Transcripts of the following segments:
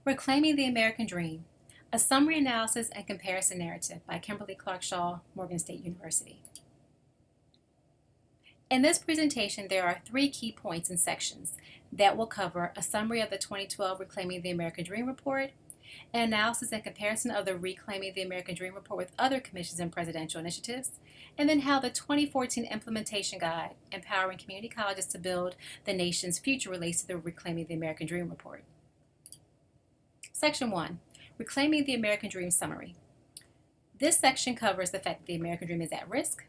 Reclaiming the American Dream, a summary analysis and comparison narrative by Kimberly Clark Shaw, Morgan State University. In this presentation, there are three key points and sections that will cover a summary of the 2012 Reclaiming the American Dream report, an analysis and comparison of the Reclaiming the American Dream report with other commissions and presidential initiatives, and then how the 2014 implementation guide, Empowering Community Colleges to Build the Nation's Future, relates to the Reclaiming the American Dream report. Section 1, Reclaiming the American Dream Summary. This section covers the fact that the American Dream is at risk.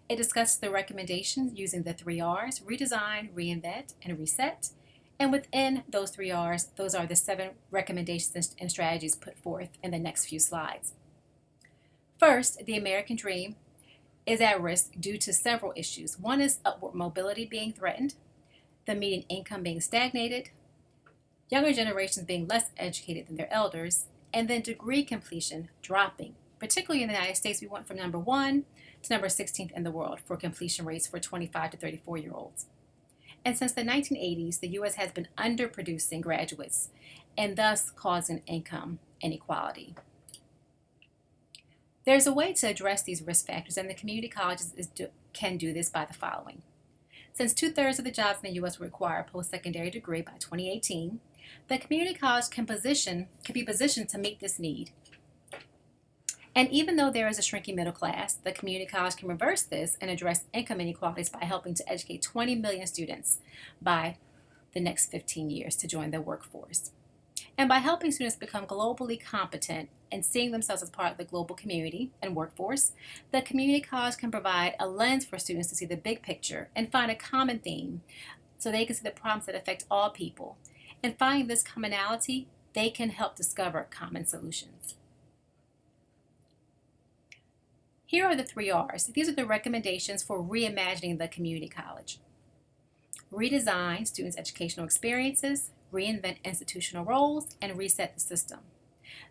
It discusses the recommendations using the 3 R's: redesign, reinvent, and reset. And within those 3 R's, those are the 7 recommendations and strategies put forth in the next few slides. First, the American Dream is at risk due to several issues. One is upward mobility being threatened, the median income being stagnated, younger generations being less educated than their elders, and then degree completion dropping. Particularly in the United States, we went from number 1 to number 16th in the world for completion rates for 25 to 34-year-olds. And since the 1980s, the U.S. has been underproducing graduates and thus causing income inequality. There's a way to address these risk factors, and the community colleges can do this by the following. Since 2/3 of the jobs in the U.S. require a post-secondary degree by 2018, the community college can be positioned to meet this need. And even though there is a shrinking middle class, the community college can reverse this and address income inequalities by helping to educate 20 million students by the next 15 years to join the workforce. And by helping students become globally competent and seeing themselves as part of the global community and workforce, the community college can provide a lens for students to see the big picture and find a common theme so they can see the problems that affect all people. And finding this commonality, they can help discover common solutions. Here are the 3 R's. These are the recommendations for reimagining the community college. Redesign students' educational experiences, reinvent institutional roles, and reset the system.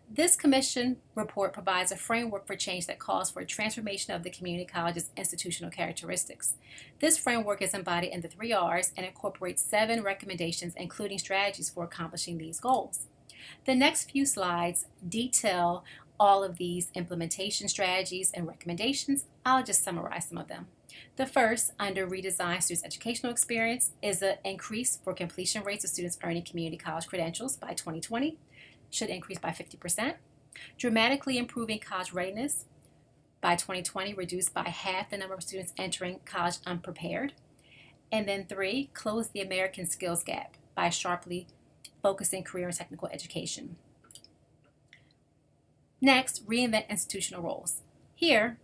This commission report provides a framework for change that calls for a transformation of the community college's institutional characteristics. This framework is embodied in the 3 R's and incorporates 7 recommendations, including strategies for accomplishing these goals. The next few slides detail all of these implementation strategies and recommendations. I'll just summarize some of them. The first, under redesign students' educational experience, is an increase for completion rates of students earning community college credentials by 2020, should increase by 50%. Dramatically improving college readiness by 2020, reduced by half the number of students entering college unprepared. And then 3, close the American skills gap by sharply focusing career and technical education. Next, reinvent institutional roles. Here,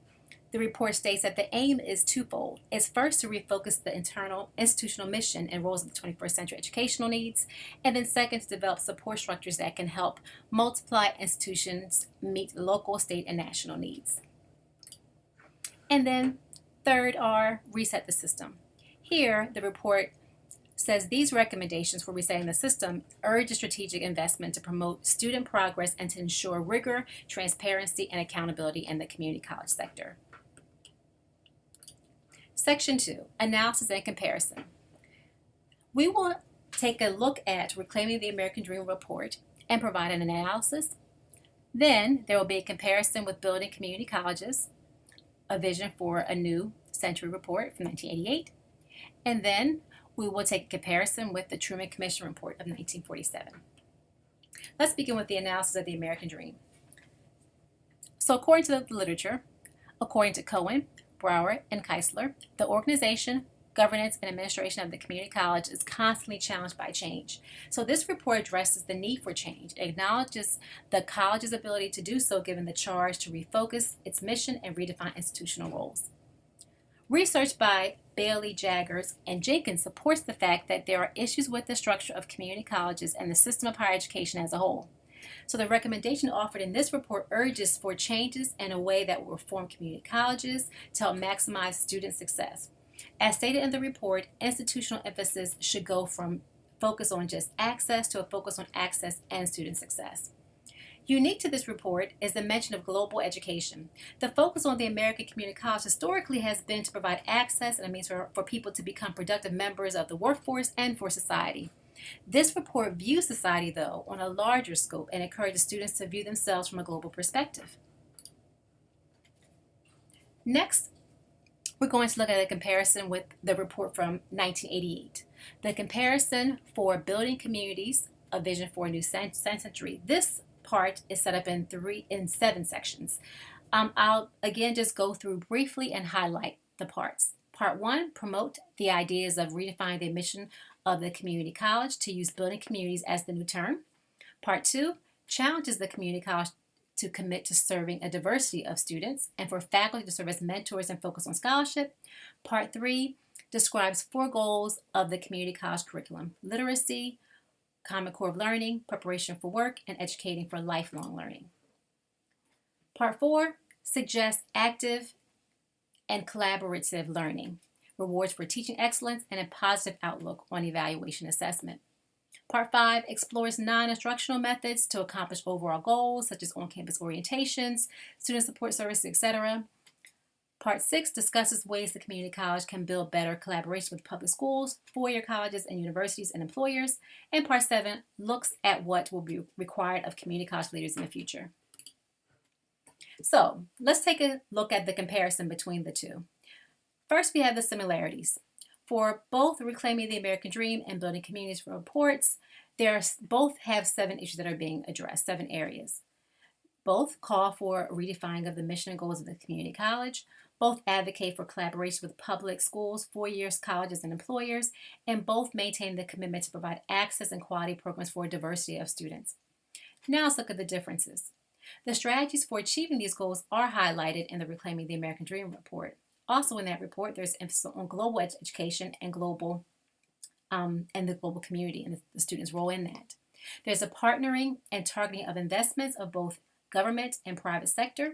the report states that the aim is twofold. It's first to refocus the internal institutional mission and roles of the 21st century educational needs, and then second, to develop support structures that can help multiply institutions meet local, state, and national needs. And then third are reset the system. Here, the report says these recommendations for resetting the system urge a strategic investment to promote student progress and to ensure rigor, transparency, and accountability in the community college sector. Section 2, Analysis and Comparison. We will take a look at Reclaiming the American Dream report and provide an analysis. Then there will be a comparison with Building Community Colleges, a vision for a new century report from 1988. And then we will take a comparison with the Truman Commission report of 1947. Let's begin with the analysis of the American Dream. So according to the literature, according to Cohen, Brower, and Keisler, the organization, governance, and administration of the community college is constantly challenged by change. So this report addresses the need for change. It acknowledges the college's ability to do so given the charge to refocus its mission and redefine institutional roles. Research by Bailey, Jaggers, and Jenkins supports the fact that there are issues with the structure of community colleges and the system of higher education as a whole. So the recommendation offered in this report urges for changes in a way that will reform community colleges to help maximize student success. As stated in the report, institutional emphasis should go from focus on just access to a focus on access and student success. Unique to this report is the mention of global education. The focus on the American community college historically has been to provide access and a means for people to become productive members of the workforce and for society. This report views society, though, on a larger scope and encourages students to view themselves from a global perspective. Next, we're going to look at a comparison with the report from 1988. The comparison for building communities, a vision for a new century. This part is set up in 7 sections. I'll again just go through briefly and highlight the parts. Part 1, promote the ideas of redefining the mission of the community college to use building communities as the new term. Part 2, challenges the community college to commit to serving a diversity of students and for faculty to serve as mentors and focus on scholarship. Part 3 describes 4 goals of the community college curriculum: literacy, common core of learning, preparation for work, and educating for lifelong learning. Part 4 suggests active and collaborative learning, rewards for teaching excellence, and a positive outlook on evaluation assessment. Part 5 explores non-instructional methods to accomplish overall goals, such as on-campus orientations, student support services, etc. Part 6 discusses ways the community college can build better collaboration with public schools, four-year colleges, and universities and employers. And Part 7 looks at what will be required of community college leaders in the future. So let's take a look at the comparison between the two. First, we have the similarities. For both Reclaiming the American Dream and Building Communities reports, both have 7 issues that are being addressed, 7 areas. Both call for a redefining of the mission and goals of the community college. Both advocate for collaboration with public schools, four-year colleges, and employers, and both maintain the commitment to provide access and quality programs for a diversity of students. Now let's look at the differences. The strategies for achieving these goals are highlighted in the Reclaiming the American Dream report. Also in that report, there's emphasis on global education and the global community and the students' role in that. There's a partnering and targeting of investments of both government and private sector.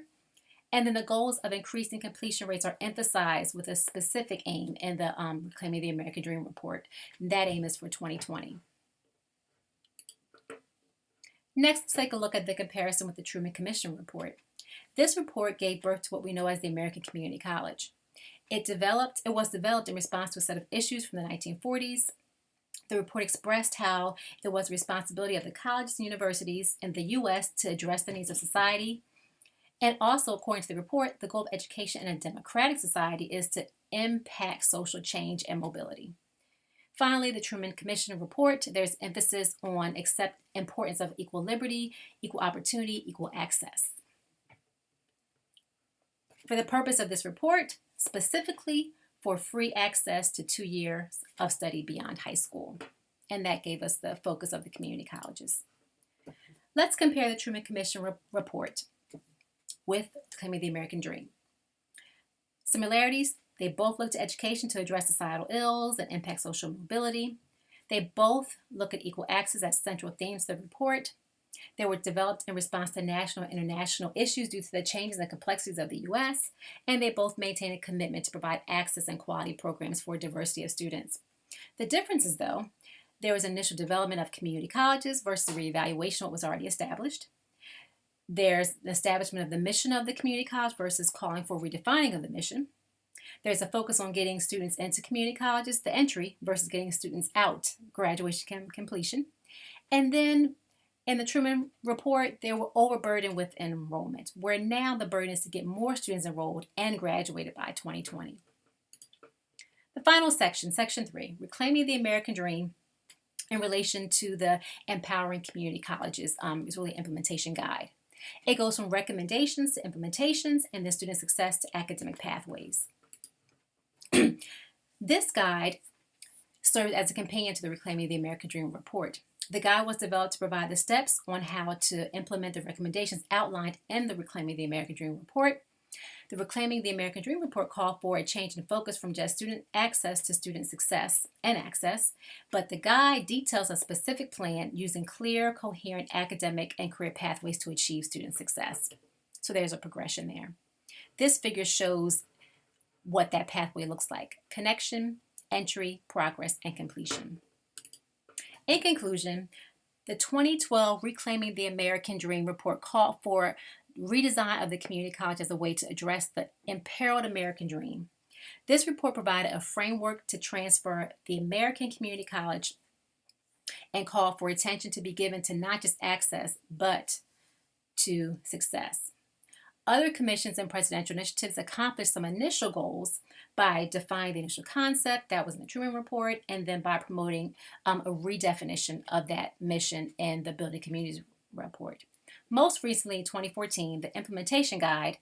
And then the goals of increasing completion rates are emphasized with a specific aim in the Reclaiming the American Dream report. That aim is for 2020. Next, let's take a look at the comparison with the Truman Commission report. This report gave birth to what we know as the American Community College. It was developed in response to a set of issues from the 1940s. The report expressed how it was the responsibility of the colleges and universities in the U.S. to address the needs of society. And also, according to the report, the goal of education in a democratic society is to impact social change and mobility. Finally, the Truman Commission report, there's emphasis on importance of equal liberty, equal opportunity, equal access. For the purpose of this report, specifically for free access to 2 years of study beyond high school. And that gave us the focus of the community colleges. Let's compare the Truman Commission report with Reclaiming the American Dream. Similarities: they both look to education to address societal ills and impact social mobility. They both look at equal access as central themes of the report. They were developed in response to national and international issues due to the changes and complexities of the U.S., and they both maintain a commitment to provide access and quality programs for a diversity of students. The differences, though, there was initial development of community colleges versus reevaluation of what was already established. There's the establishment of the mission of the community college versus calling for redefining of the mission. There's a focus on getting students into community colleges, the entry, versus getting students out, graduation completion. And then in the Truman report, they were overburdened with enrollment, where now the burden is to get more students enrolled and graduated by 2020. The final section, Section 3, Reclaiming the American Dream in relation to the Empowering Community Colleges, is really an implementation guide. It goes from recommendations to implementations and then student success to academic pathways. This guide served as a companion to the Reclaiming the American Dream report. The guide was developed to provide the steps on how to implement the recommendations outlined in the Reclaiming the American Dream report. The Reclaiming the American Dream report called for a change in focus from just student access to student success and access, but the guide details a specific plan using clear, coherent academic and career pathways to achieve student success. So there's a progression there. This figure shows what that pathway looks like: connection, entry, progress, and completion. In conclusion, the 2012 Reclaiming the American Dream report called for redesign of the community college as a way to address the imperiled American dream. This report provided a framework to transfer the American community college and called for attention to be given to not just access, but to success. Other commissions and presidential initiatives accomplished some initial goals by defining the initial concept that was in the Truman Report, and then by promoting a redefinition of that mission in the Building Communities Report. Most recently, in 2014, the implementation guide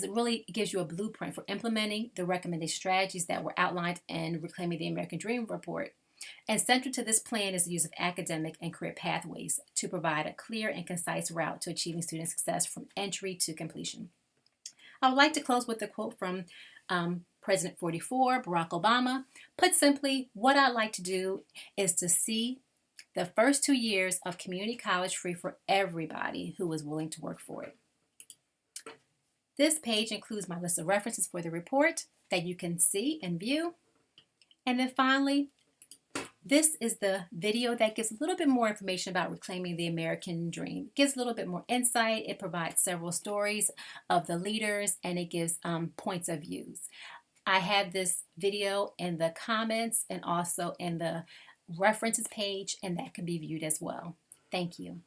really gives you a blueprint for implementing the recommended strategies that were outlined in Reclaiming the American Dream Report. And central to this plan is the use of academic and career pathways to provide a clear and concise route to achieving student success from entry to completion. I would like to close with a quote from President 44, Barack Obama. Put simply, what I'd like to do is to see the first 2 years of community college free for everybody who is willing to work for it. This page includes my list of references for the report that you can see and view. And then finally, this is the video that gives a little bit more information about Reclaiming the American Dream. It gives a little bit more insight. It provides several stories of the leaders, and it gives points of views. I have this video in the comments and also in the references page, and that can be viewed as well. Thank you.